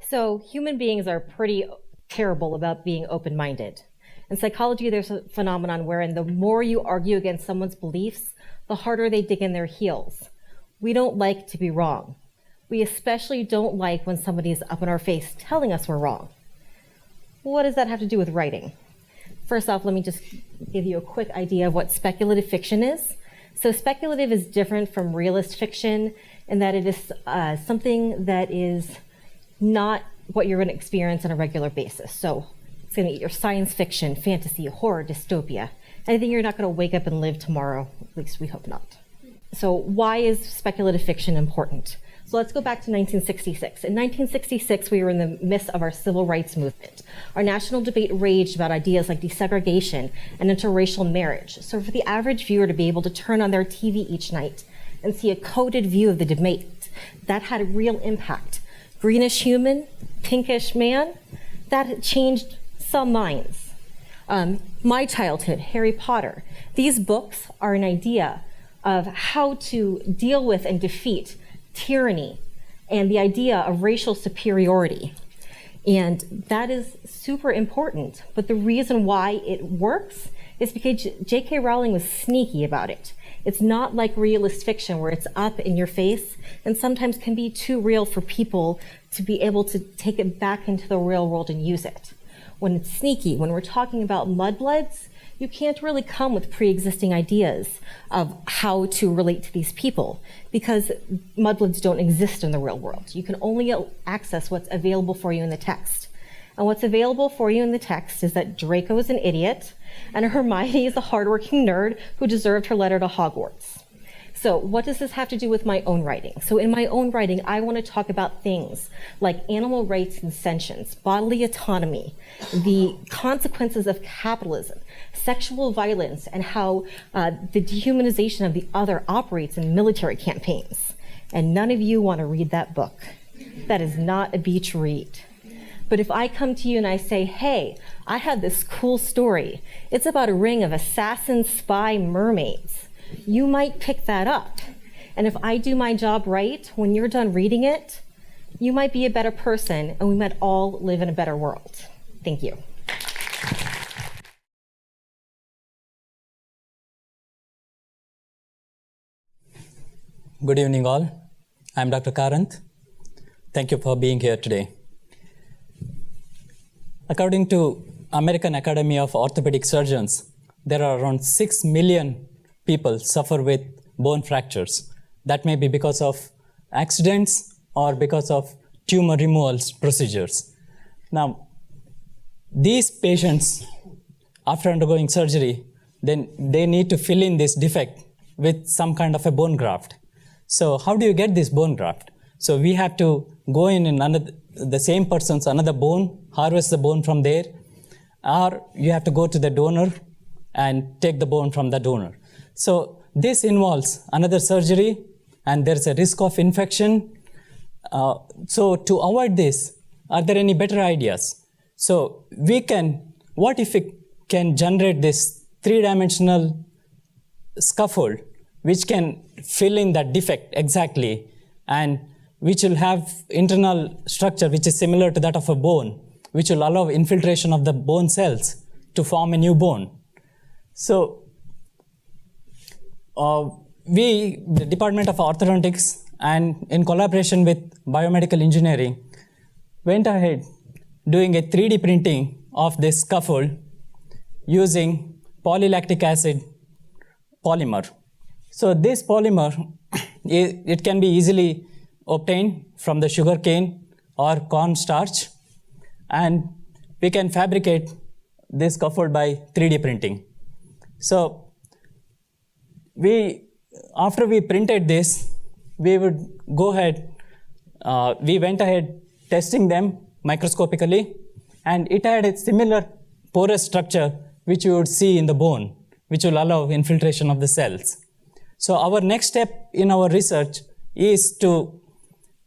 So human beings are pretty terrible about being open-minded. In psychology, there's a phenomenon wherein the more you argue against someone's beliefs, the harder they dig in their heels. We don't like to be wrong. We especially don't like when somebody is up in our face telling us we're wrong. What does that have to do with writing? First off, let me just give you a quick idea of what speculative fiction is. So speculative is different from realist fiction in that it is something that is not what you're going to experience on a regular basis. So it's going to be your science fiction, fantasy, horror, dystopia, anything you're not going to wake up and live tomorrow, at least we hope not. So why is speculative fiction important? So let's go back to 1966. In 1966, we were in the midst of our civil rights movement. Our national debate raged about ideas like desegregation and interracial marriage. So for the average viewer to be able to turn on their TV each night and see a coded view of the debate, that had a real impact. Greenish human, pinkish man, that changed some minds. My childhood, Harry Potter. These books are an idea of how to deal with and defeat tyranny and the idea of racial superiority. And that is super important. But the reason why it works is because J.K. Rowling was sneaky about it. It's not like realist fiction where it's up in your face and sometimes can be too real for people to be able to take it back into the real world and use it. When it's sneaky, when we're talking about mudbloods, you can't really come with pre-existing ideas of how to relate to these people because mudbloods don't exist in the real world. You can only access what's available for you in the text. And what's available for you in the text is that Draco is an idiot and Hermione is a hardworking nerd who deserved her letter to Hogwarts. So what does this have to do with my own writing? So in my own writing, I want to talk about things like animal rights and sentience, bodily autonomy, the consequences of capitalism, sexual violence, and how the dehumanization of the other operates in military campaigns. And none of you want to read that book. That is not a beach read. But if I come to you and I say, hey, I have this cool story. It's about a ring of assassin spy mermaids. You might pick that up. And if I do my job right, when you're done reading it, you might be a better person and we might all live in a better world. Thank you. Good evening all. I'm Dr. Karanth. Thank you for being here today. According to American Academy of Orthopedic Surgeons, there are around 6 million people suffer with bone fractures. That may be because of accidents or because of tumor removal procedures. Now, these patients, after undergoing surgery, then they need to fill in this defect with some kind of a bone graft. So how do you get this bone graft? So we have to go in the same person's another bone, harvest the bone from there, or you have to go to the donor and take the bone from the donor. So this involves another surgery and there's a risk of infection. So to avoid this, are there any better ideas? So what if we can generate this 3-dimensional scaffold which can fill in that defect exactly and which will have internal structure which is similar to that of a bone, which will allow infiltration of the bone cells to form a new bone. So the Department of Orthodontics and in collaboration with biomedical engineering went ahead doing a 3D printing of this scaffold using polylactic acid polymer. So this polymer, it can be easily obtained from the sugar cane or corn starch, and we can fabricate this scaffold by 3D printing. So after we printed this, we would go ahead, we went ahead testing them microscopically, and it had a similar porous structure which you would see in the bone, which will allow infiltration of the cells. So our next step in our research is to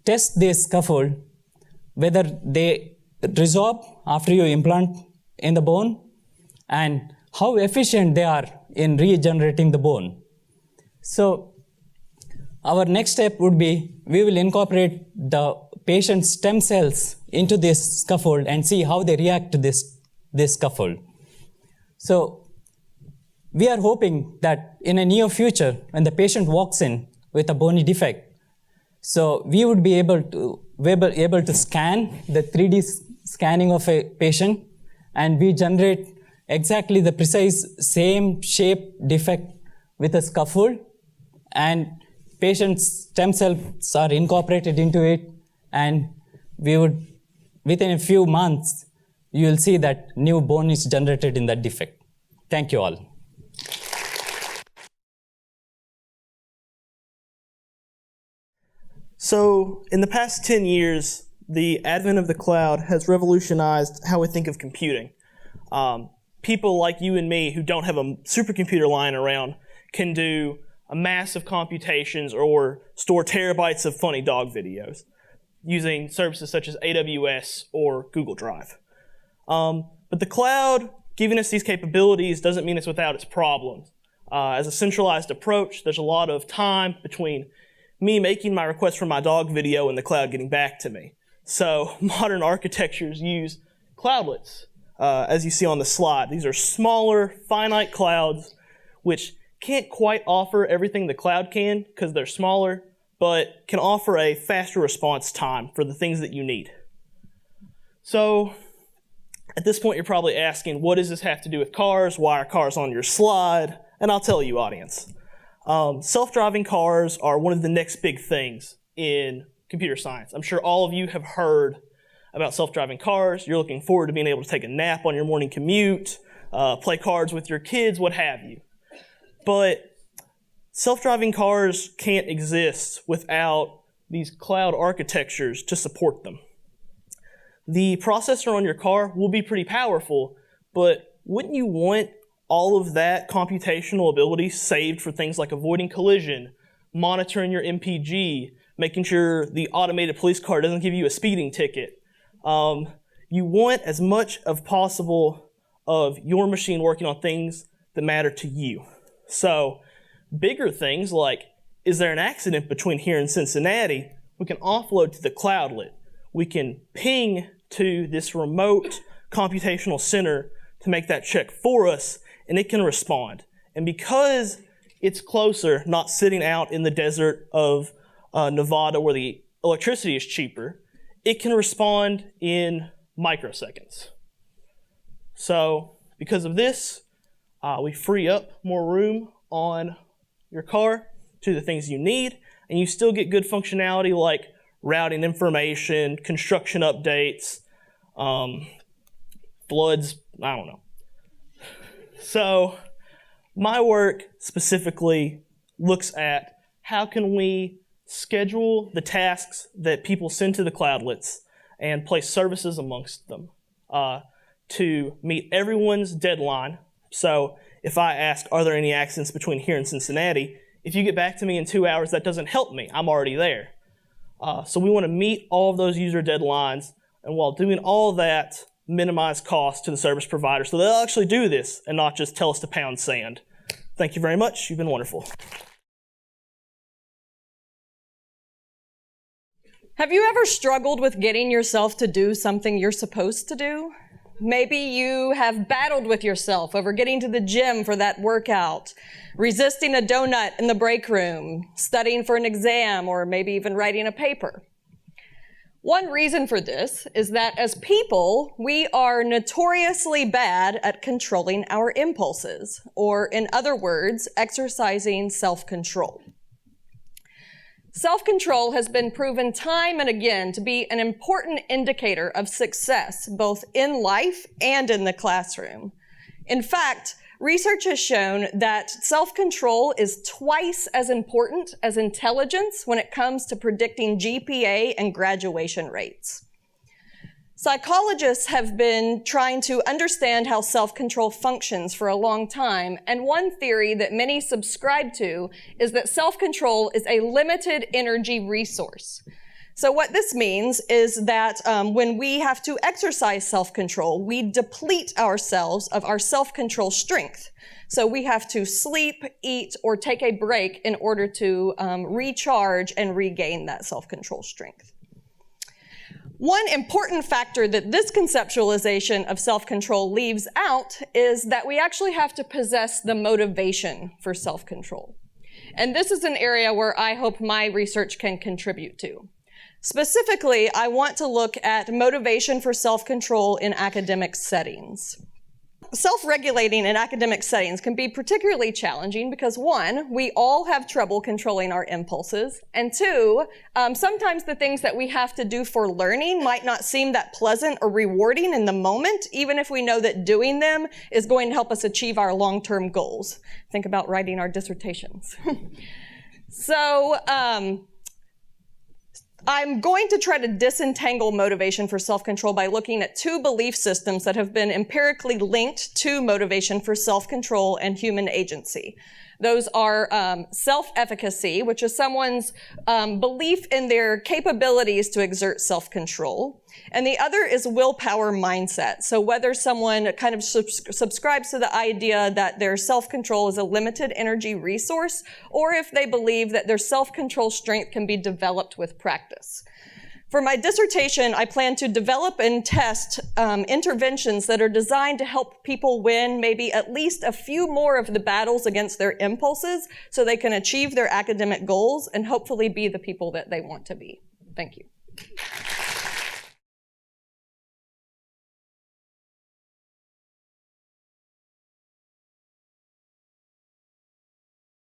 test this scaffold, whether they resorb after you implant in the bone and how efficient they are in regenerating the bone. So our next step would be we will incorporate the patient's stem cells into this scaffold and see how they react to this scaffold. So we are hoping that in a near future, when the patient walks in with a bony defect, so we would be able to scan the 3D scanning of a patient, and we generate exactly the precise same shape defect with a scaffold, and patient's stem cells are incorporated into it, and we would, within a few months, you will see that new bone is generated in that defect. Thank you all. So in the past 10 years, the advent of the cloud has revolutionized how we think of computing. People like you and me who don't have a supercomputer lying around can do a massive computations or store terabytes of funny dog videos using services such as AWS or Google Drive. But the cloud giving us these capabilities doesn't mean it's without its problems. As a centralized approach, there's a lot of time between me making my request for my dog video and the cloud getting back to me. So modern architectures use cloudlets, as you see on the slide. These are smaller, finite clouds which can't quite offer everything the cloud can because they're smaller, but can offer a faster response time for the things that you need. So at this point, you're probably asking, what does this have to do with cars? Why are cars on your slide? And I'll tell you, audience. Self-driving cars are one of the next big things in computer science. I'm sure all of you have heard about self-driving cars. You're looking forward to being able to take a nap on your morning commute, play cards with your kids, what have you. But self-driving cars can't exist without these cloud architectures to support them. The processor on your car will be pretty powerful, but wouldn't you want all of that computational ability saved for things like avoiding collision, monitoring your MPG, making sure the automated police car doesn't give you a speeding ticket? You want as much as possible of your machine working on things that matter to you. So bigger things like, is there an accident between here and Cincinnati? We can offload to the cloudlet. We can ping to this remote computational center to make that check for us, and it can respond. And because it's closer, not sitting out in the desert of Nevada where the electricity is cheaper, it can respond in microseconds. So because of this, we free up more room on your car to the things you need, and you still get good functionality like routing information, construction updates, floods, I don't know. So my work specifically looks at how can we schedule the tasks that people send to the cloudlets and place services amongst them to meet everyone's deadline. So if I ask, are there any accidents between here and Cincinnati? If you get back to me in 2 hours, that doesn't help me. I'm already there. So we want to meet all of those user deadlines, and while doing all that, minimize costs to the service provider so they'll actually do this and not just tell us to pound sand. Thank you very much. You've been wonderful. Have you ever struggled with getting yourself to do something you're supposed to do? Maybe you have battled with yourself over getting to the gym for that workout, resisting a donut in the break room, studying for an exam, or maybe even writing a paper. One reason for this is that as people, we are notoriously bad at controlling our impulses, or in other words, exercising self-control. Self-control has been proven time and again to be an important indicator of success, both in life and in the classroom. In fact, research has shown that self-control is twice as important as intelligence when it comes to predicting GPA and graduation rates. Psychologists have been trying to understand how self-control functions for a long time, and one theory that many subscribe to is that self-control is a limited energy resource. So what this means is that when we have to exercise self-control, we deplete ourselves of our self-control strength. So we have to sleep, eat, or take a break in order to recharge and regain that self-control strength. One important factor that this conceptualization of self-control leaves out is that we actually have to possess the motivation for self-control. And this is an area where I hope my research can contribute to. Specifically, I want to look at motivation for self-control in academic settings. Self-regulating in academic settings can be particularly challenging because, one, we all have trouble controlling our impulses, and two, sometimes the things that we have to do for learning might not seem that pleasant or rewarding in the moment, even if we know that doing them is going to help us achieve our long-term goals. Think about writing our dissertations. So, I'm going to try to disentangle motivation for self-control by looking at two belief systems that have been empirically linked to motivation for self-control and human agency. Those are self-efficacy, which is someone's belief in their capabilities to exert self-control. And the other is willpower mindset. So whether someone kind of subscribes to the idea that their self-control is a limited energy resource, or if they believe that their self-control strength can be developed with practice. For my dissertation, I plan to develop and test interventions that are designed to help people win maybe at least a few more of the battles against their impulses so they can achieve their academic goals and hopefully be the people that they want to be. Thank you.